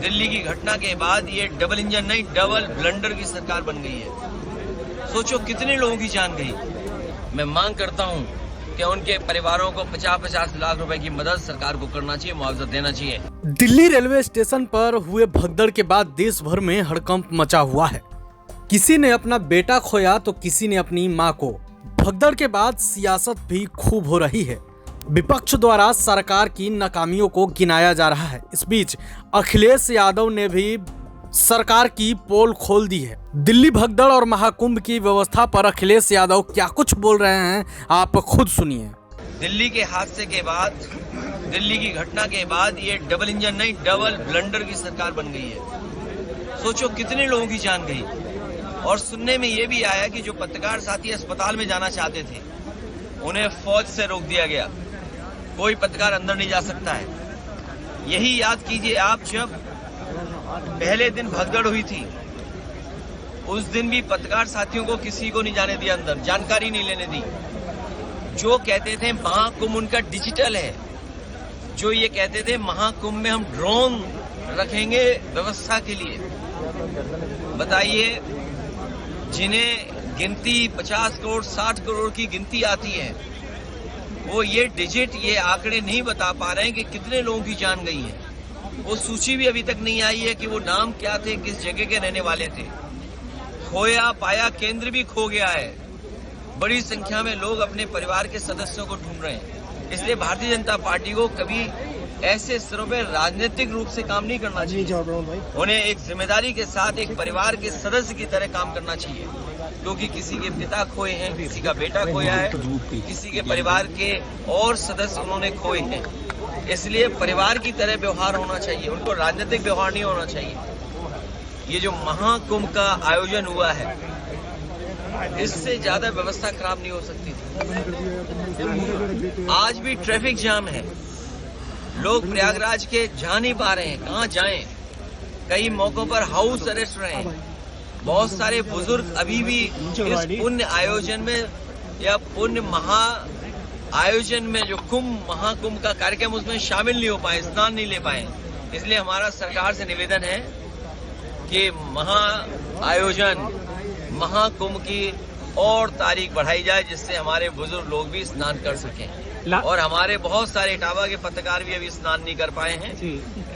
दिल्ली की घटना के बाद ये डबल इंजन नहीं, डबल ब्लंडर की सरकार बन गई है। सोचो कितने लोगों की जान गई। मैं मांग करता हूं कि उनके परिवारों को 50-50 लाख रुपए की मदद सरकार को करना चाहिए, मुआवजा देना चाहिए। दिल्ली रेलवे स्टेशन पर हुए भगदड़ के बाद देश भर में हड़कंप मचा हुआ है। किसी ने अपना बेटा खोया तो किसी ने अपनी मां को। भगदड़ के बाद सियासत भी खूब हो रही है। विपक्ष द्वारा सरकार की नाकामियों को गिनाया जा रहा है। इस बीच अखिलेश यादव ने भी सरकार की पोल खोल दी है। दिल्ली भगदड़ और महाकुंभ की व्यवस्था पर अखिलेश यादव क्या कुछ बोल रहे हैं, आप खुद सुनिए। दिल्ली के हादसे के बाद, दिल्ली की घटना के बाद ये डबल इंजन नहीं, डबल ब्लंडर की सरकार बन गई है। सोचो कितने लोगों की जान गई। और सुनने में ये भी आया कि जो पत्रकार साथी अस्पताल में जाना चाहते थे उन्हें फौज से रोक दिया गया। कोई पत्रकार अंदर नहीं जा सकता है। यही याद कीजिए आप, जब पहले दिन भगदड़ हुई थी उस दिन भी पत्रकार साथियों को किसी को नहीं जाने दिया अंदर, जानकारी नहीं लेने दी। जो कहते थे महाकुंभ उनका डिजिटल है, जो ये कहते थे महाकुंभ में हम ड्रोन रखेंगे व्यवस्था के लिए। बताइए, जिन्हें गिनती 50 करोड़ 60 करोड़ की गिनती आती है, वो ये डिजिट, ये आंकड़े नहीं बता पा रहे हैं कि कितने लोगों की जान गई है। वो सूची भी अभी तक नहीं आई है कि वो नाम क्या थे, किस जगह के रहने वाले थे। खोया पाया केंद्र भी खो गया है। बड़ी संख्या में लोग अपने परिवार के सदस्यों को ढूंढ रहे हैं। इसलिए भारतीय जनता पार्टी को कभी ऐसे स्तरों पर राजनीतिक रूप से काम नहीं करना चाहिए। उन्हें एक जिम्मेदारी के साथ एक परिवार के सदस्य की तरह काम करना चाहिए, क्योंकि किसी के पिता खोए हैं, किसी का बेटा खोया है, किसी के परिवार के और सदस्य उन्होंने खोए हैं। इसलिए परिवार की तरह व्यवहार होना चाहिए, उनको राजनीतिक व्यवहार नहीं होना चाहिए। ये जो महाकुंभ का आयोजन हुआ है, इससे ज्यादा व्यवस्था खराब नहीं हो सकती थी। आज भी ट्रैफिक जाम है, लोग प्रयागराज के जा नहीं पा रहे हैं, कहाँ जाएं। कई मौकों पर हाउस अरेस्ट रहे हैं। बहुत सारे बुजुर्ग अभी भी इस पुण्य आयोजन में या पुण्य महा आयोजन में, जो कुंभ महाकुंभ का कार्यक्रम, उसमें शामिल नहीं हो पाए, स्नान नहीं ले पाए। इसलिए हमारा सरकार से निवेदन है कि महा आयोजन महाकुंभ की और तारीख बढ़ाई जाए, जिससे हमारे बुजुर्ग लोग भी स्नान कर सकें। और हमारे बहुत सारे इटावा के पत्रकार भी अभी स्नान नहीं कर पाए हैं,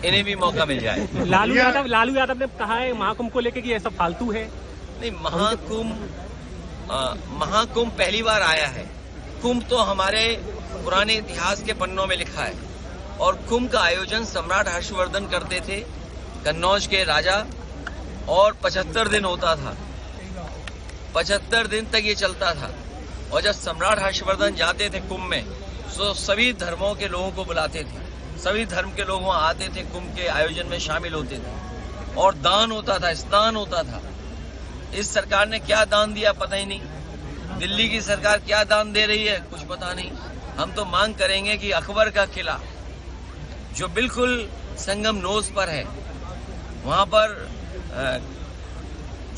इन्हें भी मौका मिल जाए। लालू यादव ने कहा है महाकुंभ को लेकर कि ये सब फालतू है। नहीं, महाकुंभ पहली बार आया है। कुंभ तो हमारे पुराने इतिहास के पन्नों में लिखा है। और कुंभ का आयोजन सम्राट हर्षवर्धन करते थे, कन्नौज के राजा, और 75 दिन होता था। 75 दिन तक ये चलता था। और जब सम्राट हर्षवर्धन जाते थे कुंभ में, तो सभी धर्मों के लोगों को बुलाते थे। सभी धर्म के लोग वहां आते थे, कुंभ के आयोजन में शामिल होते थे, और दान होता था, स्नान होता था। इस सरकार ने क्या दान दिया पता ही नहीं। दिल्ली की सरकार क्या दान दे रही है कुछ पता नहीं। हम तो मांग करेंगे कि अकबर का किला, जो बिल्कुल संगम नोज पर है, वहां पर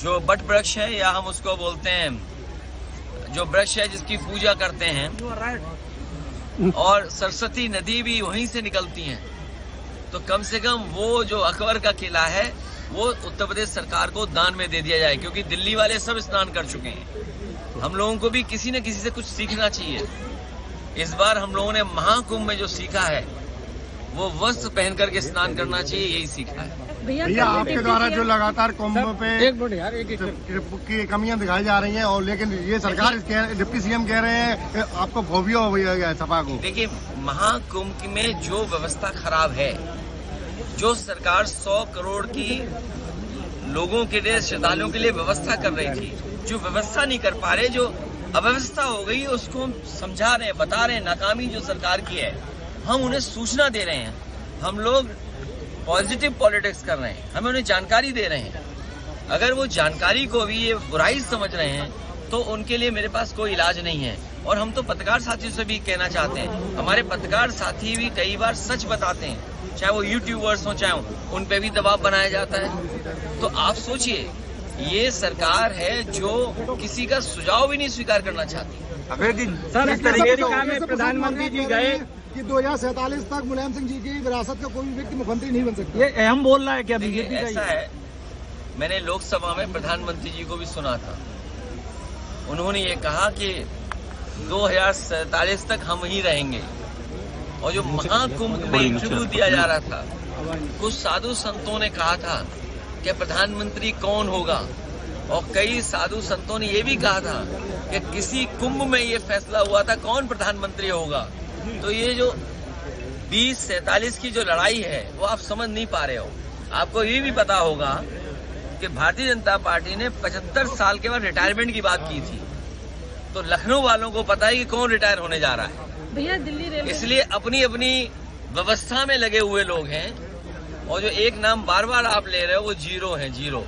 जो बट वृक्ष है, या हम उसको बोलते हैं जो वृक्ष है जिसकी पूजा करते हैं, और सरस्वती नदी भी वहीं से निकलती हैं, तो कम से कम वो जो अकबर का किला है वो उत्तर प्रदेश सरकार को दान में दे दिया जाए, क्योंकि दिल्ली वाले सब स्नान कर चुके हैं। हम लोगों को भी किसी न किसी से कुछ सीखना चाहिए। इस बार हम लोगों ने महाकुंभ में जो सीखा है, वो वस्त्र पहन करके स्नान करना चाहिए, यही सीखा है। भैया, आपके द्वारा जो लगातार कुंभ पे की कमियां दिखाई जा रही हैं, और लेकिन ये सरकार, डिप्टी सीएम कह रहे हैं कि आपको फोबिया हो गया है सपा को। देखिए, महाकुंभ में जो व्यवस्था खराब है, जो सरकार 100 करोड़ की लोगों के लिए, श्रद्धालुओं के लिए व्यवस्था कर रही थी, जो व्यवस्था नहीं कर पा रहे, जो अव्यवस्था हो गई, उसको हम समझा रहे हैं, बता रहे हैं। नाकामी जो सरकार की है, हम उन्हें सूचना दे रहे हैं। हम लोग पॉजिटिव पॉलिटिक्स कर रहे हैं, हमें उन्हें जानकारी दे रहे हैं। अगर वो जानकारी को भी ये बुराई समझ रहे हैं, तो उनके लिए मेरे पास कोई इलाज नहीं है। और हम तो पत्रकार साथियों से भी कहना चाहते हैं, हमारे पत्रकार साथी भी कई बार सच बताते हैं, चाहे वो यूट्यूबर्स हो, चाहे उन पे भी दबाव बनाया जाता है। तो आप सोचिए, ये सरकार है जो किसी का सुझाव भी नहीं स्वीकार करना चाहती। सर, इस तरीके से प्रधानमंत्री जी गए कि 2047 तक मुलायम सिंह जी की विरासत का कोई व्यक्ति मुख्यमंत्री नहीं बन सकता। ये अहम बोल रहा है क्या देखिए, बीजेपी का? ऐसा है, मैंने लोकसभा में प्रधानमंत्री जी को भी सुना था। उन्होंने ये कहा कि 2047 तक हम ही रहेंगे। और जो महाकुंभ में इंटरव्यू दिया जा रहा था, कुछ साधु संतों ने कहा था कि प्रधानमंत्री कौन होगा, और कई साधु संतों ने ये भी कहा था कि किसी कुंभ में ये फैसला हुआ था कौन प्रधानमंत्री होगा। तो ये जो 2047 की जो लड़ाई है वो आप समझ नहीं पा रहे हो। आपको ये भी पता होगा कि भारतीय जनता पार्टी ने 75 साल के बाद रिटायरमेंट की बात की थी। तो लखनऊ वालों को पता है कि कौन रिटायर होने जा रहा है। भैया दिल्ली रेलवे, इसलिए अपनी अपनी व्यवस्था में लगे हुए लोग हैं। और जो एक नाम बार बार आप ले रहे हो वो जीरो है, जीरो।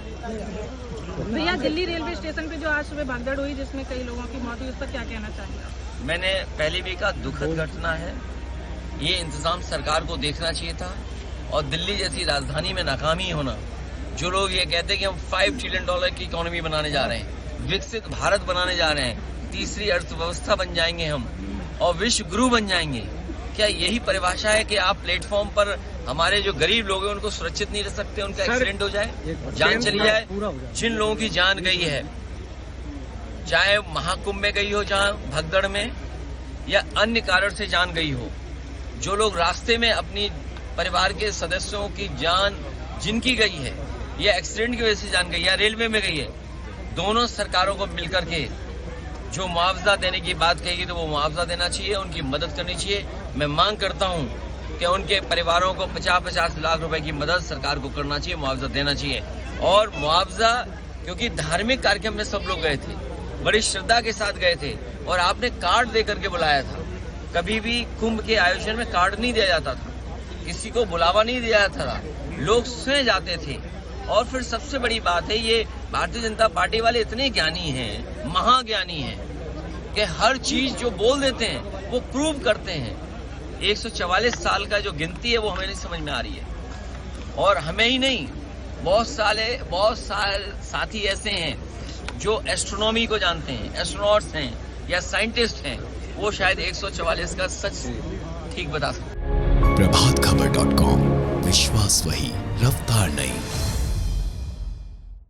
भैया दिल्ली रेलवे स्टेशन पे जो आज सुबह भगदड़ हुई जिसमें कई लोगों की मौत हुई, उस पर क्या कहना चाहिए? मैंने पहले भी कहा, दुखद घटना है। ये इंतजाम सरकार को देखना चाहिए था। और दिल्ली जैसी राजधानी में नाकामी होना, जो लोग ये कहते हैं कि हम $5 ट्रिलियन की इकोनॉमी बनाने जा रहे हैं, विकसित भारत बनाने जा रहे हैं, तीसरी अर्थव्यवस्था बन जाएंगे हम और विश्व गुरु बन जाएंगे, क्या यही परिभाषा है कि आप प्लेटफॉर्म पर हमारे जो गरीब लोग हैं उनको सुरक्षित नहीं रह सकते, उनका एक्सीडेंट हो जाए, जान चली जाए? जिन लोगों की जान गई है, चाहे महाकुंभ में गई हो, जहां भगदड़ में, या अन्य कारण से जान गई हो, जो लोग रास्ते में अपनी परिवार के सदस्यों की जान जिनकी गई है या एक्सीडेंट की वजह से जान गई या रेलवे में गई है, दोनों सरकारों को मिलकर के जो मुआवजा देने की बात कहेगी तो वो मुआवजा देना चाहिए, उनकी मदद करनी चाहिए। मैं मांग करता हूं कि उनके परिवारों को 50-50 लाख रुपए की मदद सरकार को करना चाहिए, मुआवजा देना चाहिए। और मुआवजा, क्योंकि धार्मिक कार्यक्रम में सब लोग गए थे, बड़ी श्रद्धा के साथ गए थे और आपने कार्ड दे करके बुलाया था। कभी भी कुंभ के आयोजन में कार्ड नहीं दिया जाता था, किसी को बुलावा नहीं दिया जाता था, लोग सुने जाते थे। और फिर सबसे बड़ी बात है, ये भारतीय जनता पार्टी वाले इतने ज्ञानी हैं, महाज्ञानी हैं, कि हर चीज जो बोल देते हैं वो प्रूव करते हैं। 144 साल का जो गिनती है वो हमें नहीं समझ में आ रही है। और हमें ही नहीं, बहुत साथी ऐसे हैं जो एस्ट्रोनॉमी को जानते हैं, एस्ट्रोनॉट्स हैं या साइंटिस्ट हैं, वो शायद 144 का सच ठीक बता सकते हैं। प्रभातखबर.com, विश्वास वही, रफ्तार नहीं।